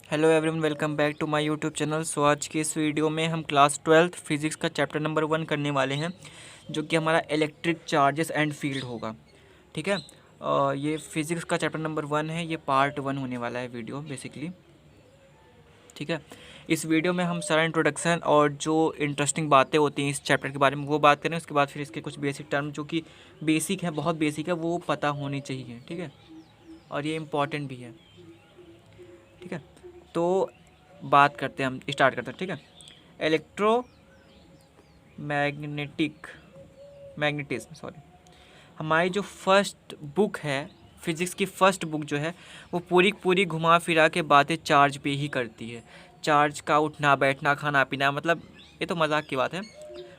Hello everyone, welcome back to my YouTube channel. So आज की इस वीडियो में हम क्लास 12th फिज़िक्स का चैप्टर नंबर 1 करने वाले हैं, जो कि हमारा इलेक्ट्रिक चार्जेस एंड फील्ड होगा। ठीक है। ये फिज़िक्स का चैप्टर नंबर 1 है, ये पार्ट 1 होने वाला है वीडियो बेसिकली। ठीक है। इस वीडियो में हम सारा इंट्रोडक्शन और जो इंटरेस्टिंग बातें होती हैं इस चैप्टर के बारे में वो बात करें। उसके बाद फिर इसके कुछ बेसिक टर्म जो कि बेसिक है, बहुत बेसिक है, वो पता होनी चाहिए। ठीक है। और ये इम्पॉर्टेंट भी है। ठीक है। तो बात करते हैं, हम स्टार्ट करते हैं। ठीक है। इलेक्ट्रो मैग्नेटिज्म सॉरी, हमारी जो फर्स्ट बुक है, फिज़िक्स की फ़र्स्ट बुक जो है, वो पूरी पूरी घुमा फिरा के बातें चार्ज पे ही करती है। चार्ज का उठना बैठना, खाना पीना, मतलब ये तो मजाक की बात है।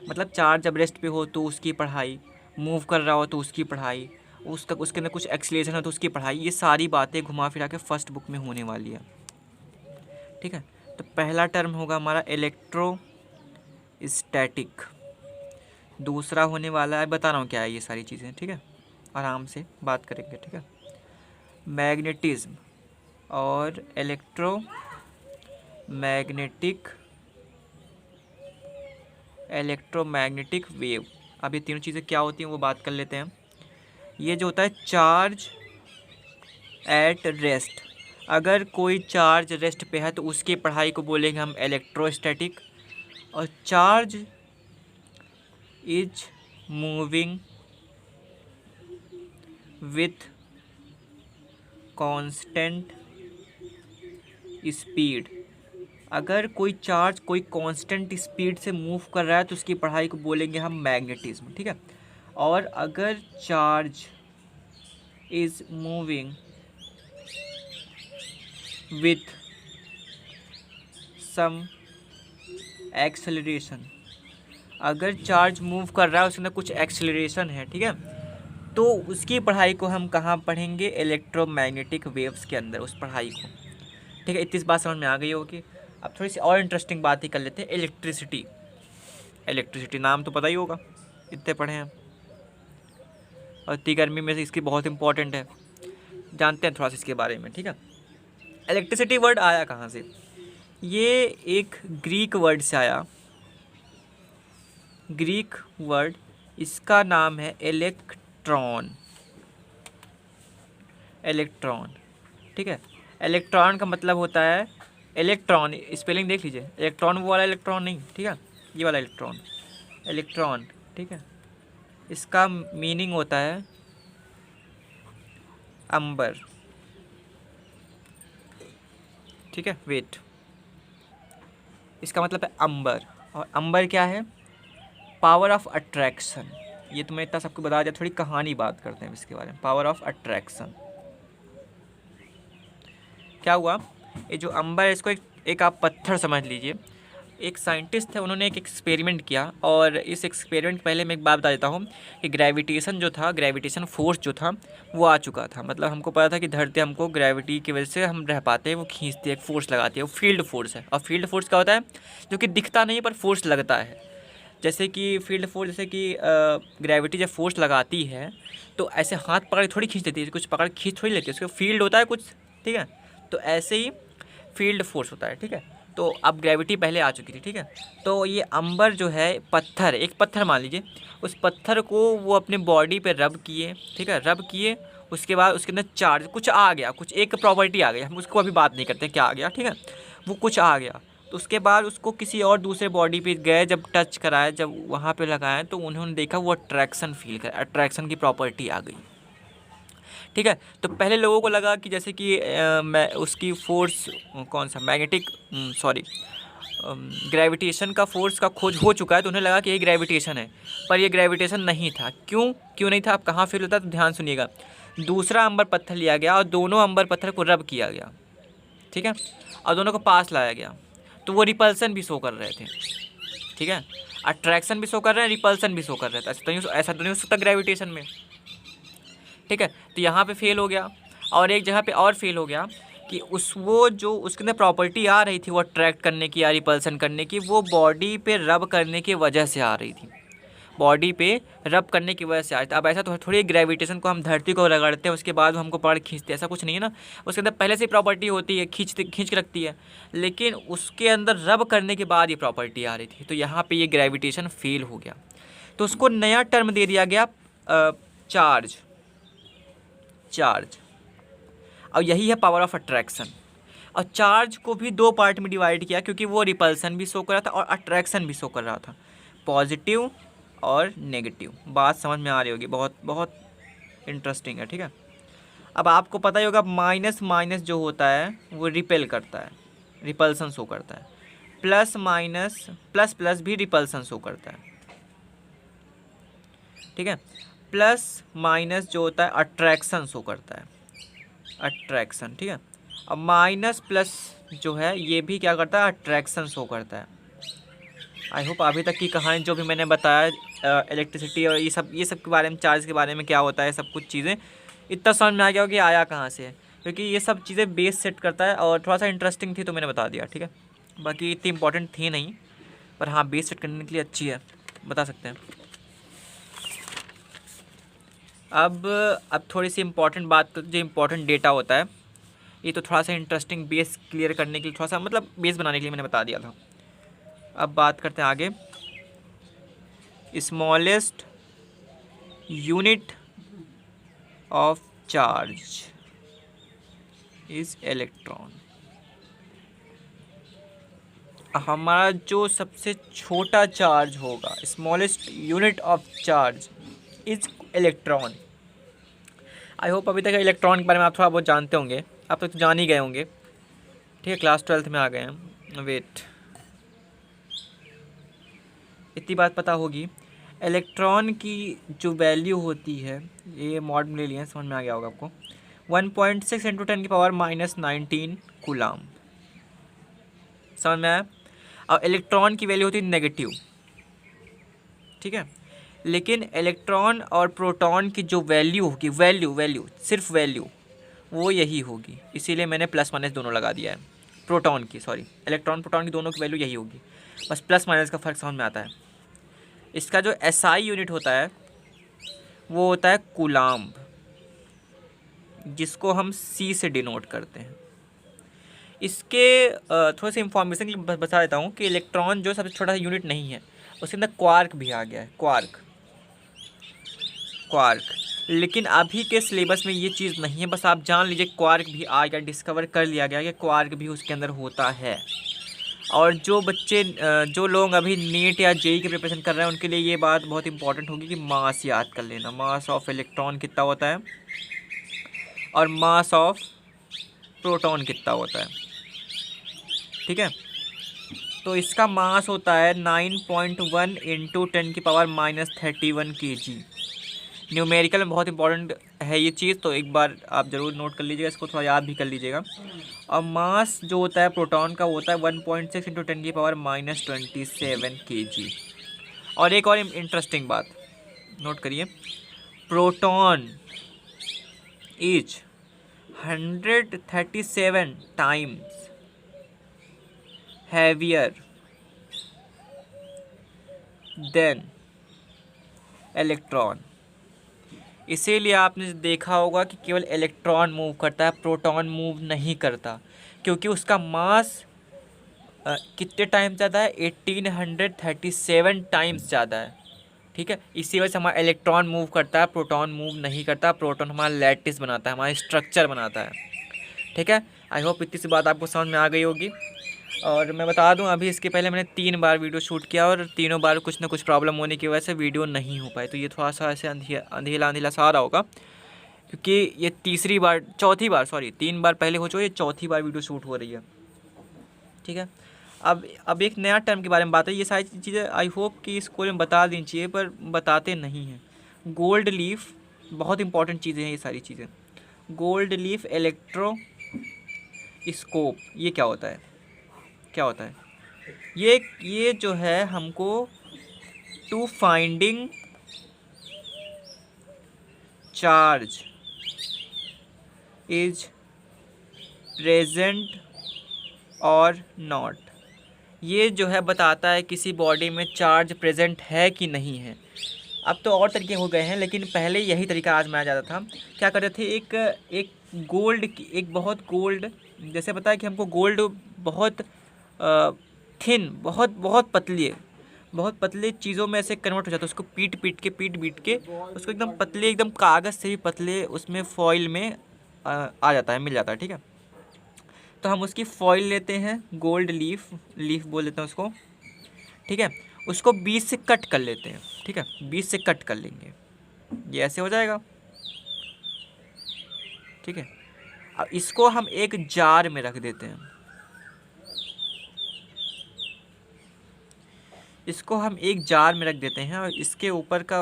मतलब चार्ज जब रेस्ट पे हो तो उसकी पढ़ाई, मूव कर रहा हो तो उसकी पढ़ाई, उसका उसके अंदर कुछ एक्सीलरेशन हो तो उसकी पढ़ाई, ये सारी बातें घुमा फिरा के फर्स्ट बुक में होने वाली है। ठीक है। तो पहला टर्म होगा हमारा इलेक्ट्रोस्टैटिक। दूसरा होने वाला है, बता रहा हूँ क्या है ये सारी चीज़ें। ठीक है। आराम से बात करेंगे। ठीक है। मैग्नेटिज्म और इलेक्ट्रोमैग्नेटिक वेव। अब ये तीनों चीज़ें क्या होती हैं वो बात कर लेते हैं। ये जो होता है चार्ज एट रेस्ट, अगर कोई चार्ज रेस्ट पे है तो उसकी पढ़ाई को बोलेंगे हम इलेक्ट्रोस्टैटिक। और charge is moving with constant speed, अगर कोई चार्ज कोई कांस्टेंट स्पीड से मूव कर रहा है तो उसकी पढ़ाई को बोलेंगे हम मैग्नेटिज्म। ठीक है। और अगर charge is moving with some acceleration, अगर चार्ज मूव कर रहा है उसके अंदर कुछ एक्सेलरेशन है, ठीक है, तो उसकी पढ़ाई को हम कहाँ पढ़ेंगे? इलेक्ट्रोमैग्नेटिक वेव्स के अंदर उस पढ़ाई को। ठीक है। इतनी बात समझ में आ गई होगी। अब थोड़ी सी और इंटरेस्टिंग बात ही कर लेते हैं। इलेक्ट्रिसिटी नाम तो पता ही होगा, इतने पढ़े हैं, और इतनी गर्मी में से इसकी बहुत इंपॉर्टेंट है, जानते हैं थोड़ा सा इसके बारे में। ठीक है। इलेक्ट्रिसिटी वर्ड आया कहाँ से? ये एक ग्रीक वर्ड से आया। ग्रीक वर्ड, इसका नाम है इलेक्ट्रॉन। ठीक है। इलेक्ट्रॉन का मतलब होता है इलेक्ट्रॉन, स्पेलिंग देख लीजिए। इलेक्ट्रॉन वो वाला इलेक्ट्रॉन नहीं, ठीक है, ये वाला इलेक्ट्रॉन। ठीक है। इसका मीनिंग होता है अंबर। ठीक है। वेट, इसका मतलब है अंबर। और अंबर क्या है? Power of attraction. ये तो मैं इतना सबको बता दिया, थोड़ी कहानी बात करते हैं इसके बारे में। पावर ऑफ अट्रैक्शन क्या हुआ? ये जो अंबर है, इसको एक आप पत्थर समझ लीजिए। एक साइंटिस्ट थे, उन्होंने एक एक्सपेरिमेंट किया, और इस एक्सपेरिमेंट पहले मैं एक बात बता देता हूँ कि ग्रेविटेशन फोर्स जो था वो आ चुका था। मतलब हमको पता था कि धरती हमको ग्रेविटी की वजह से हम रह पाते हैं, वो खींचती है, एक फोर्स लगाती है, वो फील्ड फोर्स है। और फील्ड फोर्स क्या होता है? जो कि दिखता नहीं पर फोर्स लगता है। जैसे कि फील्ड फोर्स, जैसे कि ग्रेविटी जब फोर्स लगाती है तो ऐसे हाथ पकड़ के थोड़ी खींच देती है, कुछ पकड़ खींच थोड़ी लेती है, उसका फील्ड होता है कुछ। ठीक है। तो ऐसे ही फील्ड फोर्स होता है। ठीक है। तो अब ग्रेविटी पहले आ चुकी थी। ठीक है। तो ये अंबर जो है, पत्थर, एक पत्थर मान लीजिए, उस पत्थर को वो अपने बॉडी पे रब किए। ठीक है। रब किए, उसके बाद उसके अंदर चार्ज कुछ आ गया, कुछ एक प्रॉपर्टी आ गई, हम उसको अभी बात नहीं करते क्या आ गया। ठीक है। वो कुछ आ गया, तो उसके बाद उसको किसी और दूसरे बॉडी पे गए, जब टच कराए, जब वहाँ पे लगाए, तो उन्होंने देखा वो अट्रैक्शन फील कर, अट्रैक्शन की प्रॉपर्टी आ गई। ठीक है। तो पहले लोगों को लगा कि जैसे कि मैं उसकी फोर्स, कौन सा, ग्रेविटेशन का फोर्स का खोज हो चुका है, तो उन्हें लगा कि ये ग्रेविटेशन है। पर ये ग्रेविटेशन नहीं था। क्यों नहीं था? अब कहाँ फील होता है, तो ध्यान सुनिएगा। दूसरा अंबर पत्थर लिया गया और दोनों अंबर पत्थर को रब किया गया। ठीक है। और दोनों को पास लाया गया, तो वो रिपल्सन भी शो कर रहे थे। ठीक है। अट्रैक्शन भी शो कर रहे हैं, रिपल्सन भी शो कर रहे थे। ऐसा तो नहीं हो सकता ग्रेविटेशन में। ठीक है। तो यहाँ पे फेल हो गया, और एक जगह पे और फेल हो गया कि वो जो उसके अंदर प्रॉपर्टी आ रही थी, वो अट्रैक्ट करने की या रिपल्सन करने की, वो बॉडी पे रब करने की वजह से आ रही थी। बॉडी पे रब करने की वजह से आ जाता है। अब ऐसा तो थोड़ी ग्रेविटेशन को हम धरती को रगड़ते हैं उसके बाद हमको पकड़ खींचते हैं, ऐसा कुछ नहीं है ना। उसके अंदर पहले से प्रॉपर्टी होती है, खींच के रखती है, लेकिन उसके अंदर रब करने के बाद ये प्रॉपर्टी आ रही थी। तो यहाँ पे ये ग्रेविटेशन फेल हो गया, तो उसको नया टर्म दे दिया गया चार्ज। और यही है पावर ऑफ अट्रैक्शन। और चार्ज को भी दो पार्ट में डिवाइड किया, क्योंकि वो रिपल्सन भी शो कर रहा था और अट्रैक्शन भी शो कर रहा था, पॉजिटिव और नेगेटिव। बात समझ में आ रही होगी, बहुत बहुत इंटरेस्टिंग है, ठीक है। अब आपको पता ही होगा माइनस माइनस जो होता है वो रिपेल करता है, रिपल्सन शो करता है। प्लस माइनस प्लस प्लस भी रिपल्सन शो करता है, ठीक है। प्लस माइनस जो होता है अट्रैक्शन शो करता है, अट्रैक्शन, ठीक है। अब माइनस प्लस जो है ये भी क्या करता है, अट्रैक्शन शो करता है। आई होप अभी तक की कहानी जो भी मैंने बताया इलेक्ट्रिसिटी और ये सब के बारे में, चार्ज के बारे में क्या होता है, सब कुछ चीज़ें इतना समझ में आ गया हो कि आया कहाँ से है, क्योंकि ये सब चीज़ें बेस सेट करता है। और थोड़ा सा इंटरेस्टिंग थी तो मैंने बता दिया, ठीक है। बाकी इतनी इंपॉर्टेंट थी नहीं, पर हाँ बेस सेट करने के लिए अच्छी है, बता सकते हैं। अब थोड़ी सी इंपॉर्टेंट बात, जो इंपॉर्टेंट डेटा होता है, ये तो थोड़ा सा इंटरेस्टिंग बेस क्लियर करने के लिए, थोड़ा सा मतलब बेस बनाने के लिए मैंने बता दिया था। अब बात करते हैं आगे। Smallest unit of charge is electron. हमारा जो सबसे छोटा चार्ज होगा, smallest unit of charge is electron. I hope अभी तक इलेक्ट्रॉन के बारे में आप थोड़ा बहुत जानते होंगे, आप तो जान ही गए होंगे, ठीक है। क्लास 12 में आ गए हैं। वेट, इतनी बात पता होगी, इलेक्ट्रॉन की जो वैल्यू होती है, ये मॉड में ले लिया, समझ में आ गया होगा आपको। 1.6 इंटू 10⁻⁻19 कूलाम, समझ में आया। और इलेक्ट्रॉन की वैल्यू होती है नेगेटिव, ठीक है। लेकिन इलेक्ट्रॉन और प्रोटॉन की जो वैल्यू होगी, वैल्यू सिर्फ वैल्यू वो यही होगी, इसीलिए मैंने प्लस माइनस दोनों लगा दिया है। प्रोटॉन की, सॉरी, इलेक्ट्रॉन प्रोटॉन की दोनों की वैल्यू यही होगी, बस प्लस माइनस का फ़र्क समझ में आता है। इसका जो एसआई यूनिट होता है वो होता है कूलाम्ब, जिसको हम सी से डिनोट करते हैं। इसके थोड़ा सा इंफॉर्मेशन के लिए बता देता हूँ कि इलेक्ट्रॉन जो सबसे छोटा सा यूनिट नहीं है, उसके अंदर क्वार्क भी आ गया है, क्वार्क। लेकिन अभी के सिलेबस में ये चीज़ नहीं है, बस आप जान लीजिए क्वार्क भी आ गया, डिस्कवर कर लिया गया कि क्वार्क भी उसके अंदर होता है। और जो बच्चे, जो लोग अभी नीट या जेई की प्रिपरेशन कर रहे हैं, उनके लिए ये बात बहुत इंपॉर्टेंट होगी कि मास याद कर लेना। मास ऑफ इलेक्ट्रॉन कितना होता है और मास ऑफ प्रोटॉन कितना होता है, ठीक है। तो इसका मास होता है 9.1 इंटू 10⁻⁻31 kg। न्यूमेरिकल में बहुत इंपॉर्टेंट है ये चीज़, तो एक बार आप ज़रूर नोट कर लीजिएगा, इसको थोड़ा याद भी कर लीजिएगा। और मास जो होता है प्रोटॉन का, वो होता है 1.6 इंटू 10⁻⁻27 kg। और एक और इंटरेस्टिंग बात नोट करिए, proton is 137 times heavier than electron. इसीलिए आपने देखा होगा कि केवल इलेक्ट्रॉन मूव करता है, प्रोटॉन मूव नहीं करता, क्योंकि उसका मास कितने टाइम्स ज़्यादा है, 1837 टाइम्स ज़्यादा है, ठीक है। इसी वजह से हमारा इलेक्ट्रॉन मूव करता है, प्रोटॉन मूव नहीं करता। प्रोटॉन हमारा लैटिस बनाता है, हमारा स्ट्रक्चर बनाता है, ठीक है। आई होप इतनी सी बात आपको समझ में आ गई होगी। और मैं बता दूं, अभी इसके पहले मैंने 3 बार वीडियो शूट किया और तीनों बार कुछ ना कुछ प्रॉब्लम होने की वजह से वीडियो नहीं हो पाई, तो ये थोड़ा सा ऐसे अंधेला सा आ रहा होगा, क्योंकि ये चौथी बार, सॉरी 3 बार पहले हो चुका, ये चौथी बार वीडियो शूट हो रही है, ठीक है। अब एक नया टर्म के बारे में बात है। ये सारी चीज़ें आई होप कि स्कूल में बता देनी चाहिए, पर बताते नहीं हैं। गोल्ड लीफ, बहुत इंपॉर्टेंट चीज़ें हैं ये सारी चीज़ें। गोल्ड लीफ इलेक्ट्रोस्कोप, ये क्या होता है, ये जो है हमको to finding charge is present और नॉट, ये जो है बताता है किसी बॉडी में चार्ज प्रेजेंट है कि नहीं है। अब तो और तरीके हो गए हैं, लेकिन पहले यही तरीका आजमाया जाता था। क्या करते थे, एक एक गोल्ड की, एक बहुत गोल्ड, जैसे बताया कि हमको गोल्ड बहुत थिन, बहुत बहुत पतली, बहुत पतले चीज़ों में ऐसे कन्वर्ट हो जाता है। उसको पीट के उसको एकदम पतले, एकदम कागज़ से भी पतले उसमें फॉइल में आ जाता है, मिल जाता है। ठीक है, तो हम उसकी फॉइल लेते हैं, गोल्ड लीफ बोल देते हैं उसको। ठीक है, उसको 20 से कट कर लेते हैं। ठीक है, 20 से कट कर लेंगे, ये ऐसे हो जाएगा। ठीक है, अब इसको हम एक जार में रख देते हैं, इसको हम एक जार में रख देते हैं और इसके ऊपर का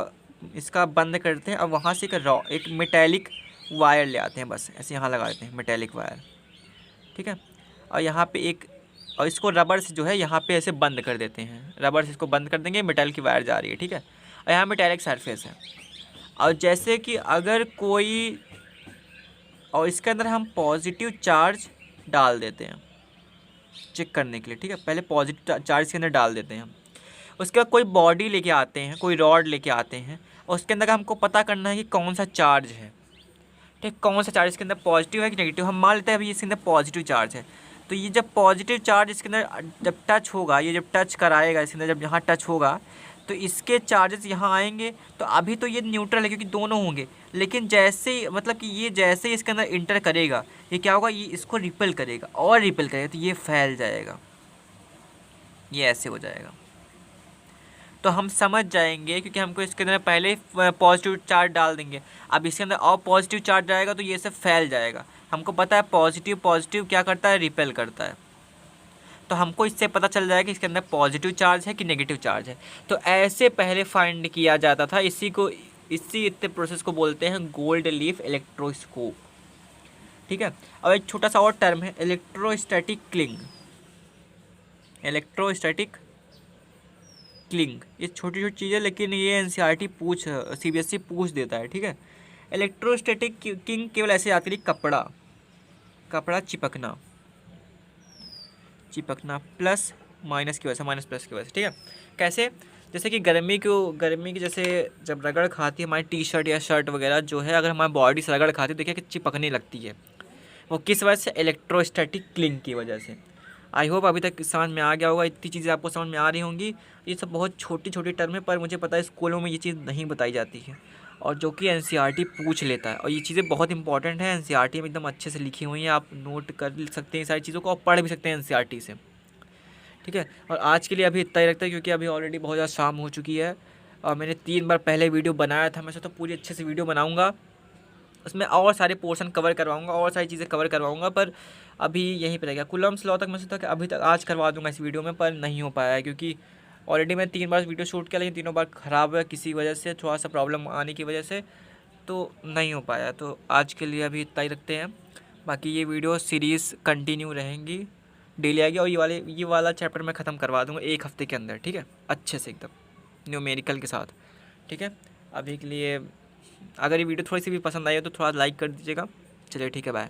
इसका बंद करते हैं। अब वहाँ से एक मेटेलिक वायर ले आते हैं, बस ऐसे यहाँ लगा देते हैं मेटेलिक वायर। ठीक है, और यहाँ पे और इसको रबर से जो है यहाँ पे ऐसे बंद कर देते हैं, रबर से इसको बंद कर देंगे, मेटल की वायर जा रही है। ठीक है, और यहाँ मेटेलिक सरफेस है। और जैसे कि अगर कोई, और इसके अंदर हम पॉजिटिव चार्ज डाल देते हैं चेक करने के लिए। ठीक है, पहले पॉजिटिव चार्ज के अंदर डाल देते हैं हम। उसके बाद कोई बॉडी लेके आते हैं, कोई रॉड लेके आते हैं, और उसके अंदर हमको पता करना है कि कौन सा चार्ज है। ठीक, कौन सा चार्ज इसके अंदर पॉजिटिव है कि नेगेटिव। हम मान लेते हैं अभी इसके अंदर पॉजिटिव चार्ज है, तो ये जब पॉजिटिव चार्ज इसके अंदर जब टच होगा, ये जब टच कराएगा इसके अंदर, जब यहाँ टच होगा तो इसके चार्जेस यहाँ आएंगे। तो अभी तो ये न्यूट्रल है क्योंकि दोनों होंगे, लेकिन जैसे मतलब कि ये जैसे इसके अंदर इंटर करेगा, ये क्या होगा, ये इसको रिपेल करेगा और रिपेल करेगा, तो ये फैल जाएगा, ये ऐसे हो जाएगा। तो हम समझ जाएंगे क्योंकि हमको इसके अंदर पहले पॉजिटिव चार्ज डाल देंगे, अब इसके अंदर और पॉजिटिव चार्ज जाएगा तो ये सब फैल जाएगा। हमको पता है पॉजिटिव क्या करता है, रिपेल करता है। तो हमको इससे पता चल जाएगा कि इसके अंदर पॉजिटिव चार्ज है कि नेगेटिव चार्ज है। तो ऐसे पहले फाइंड किया जाता था। इसी प्रोसेस को बोलते हैं गोल्ड लीफ इलेक्ट्रोस्कोप। ठीक है, अब एक छोटा सा और टर्म है इलेक्ट्रोस्टैटिक क्लिंग। ये छोटी छोटी चीज़ें, लेकिन ये एनसीईआरटी सीबीएसई पूछ देता है। ठीक है, इलेक्ट्रोस्टैटिक क्लिंग केवल ऐसे आती है, कपड़ा चिपकना प्लस माइनस की वजह से, माइनस प्लस की वजह से। ठीक है, कैसे, जैसे कि गर्मी की जैसे जब रगड़ खाती है हमारी टी शर्ट या शर्ट वगैरह जो है, अगर हमारी बॉडी से रगड़ खाती है, देखिए कि चिपकने लगती है। वो किस वजह से, इलेक्ट्रोस्टैटिक क्लिंग की वजह से। आई होप अभी तक समझ में आ गया होगा, इतनी चीज़ें आपको समझ में आ रही होंगी। ये सब बहुत छोटी छोटी टर्म है, पर मुझे पता है स्कूलों में ये चीज़ नहीं बताई जाती है, और जो कि एनसीईआरटी पूछ लेता है। और ये चीज़ें बहुत इंपॉर्टेंट है, एनसीईआरटी में एकदम अच्छे से लिखी हुई हैं, आप नोट कर सकते हैं सारी चीज़ों को, और पढ़ भी सकते हैं एनसीईआरटी से। ठीक है, और आज के लिए अभी इतना ही रखता है क्योंकि अभी ऑलरेडी बहुत ज़्यादा शाम हो चुकी है, और मैंने 3 बार पहले वीडियो बनाया था। मैं सोचा पूरी अच्छे से वीडियो बनाऊँगा, उसमें और सारे पोर्शन कवर करवाऊँगा, और सारी चीज़ें कवर करवाऊँगा, पर अभी यहीं पर रह गया। कूलम्स लॉ तक मैं सोचा कि अभी तक आज करवा दूँगा इस वीडियो में, पर नहीं हो पाया है क्योंकि ऑलरेडी मैं 3 बार वीडियो शूट किया, लेकिन तीनों बार ख़राब है किसी वजह से, थोड़ा सा प्रॉब्लम आने की वजह से, तो नहीं हो पाया। तो आज के लिए अभी इतना ही रखते हैं, बाकी ये वीडियो सीरीज़ कंटिन्यू रहेंगी, डेली आएगी, और ये वाला चैप्टर मैं ख़त्म करवा दूँगा 1 हफ़्ते के अंदर। ठीक है, अच्छे से एकदम न्यूमेरिकल के साथ। ठीक है, अभी के लिए अगर ये वीडियो थोड़ी सी भी पसंद आई हो तो थोड़ा लाइक कर दीजिएगा। चलिए ठीक है, बाय।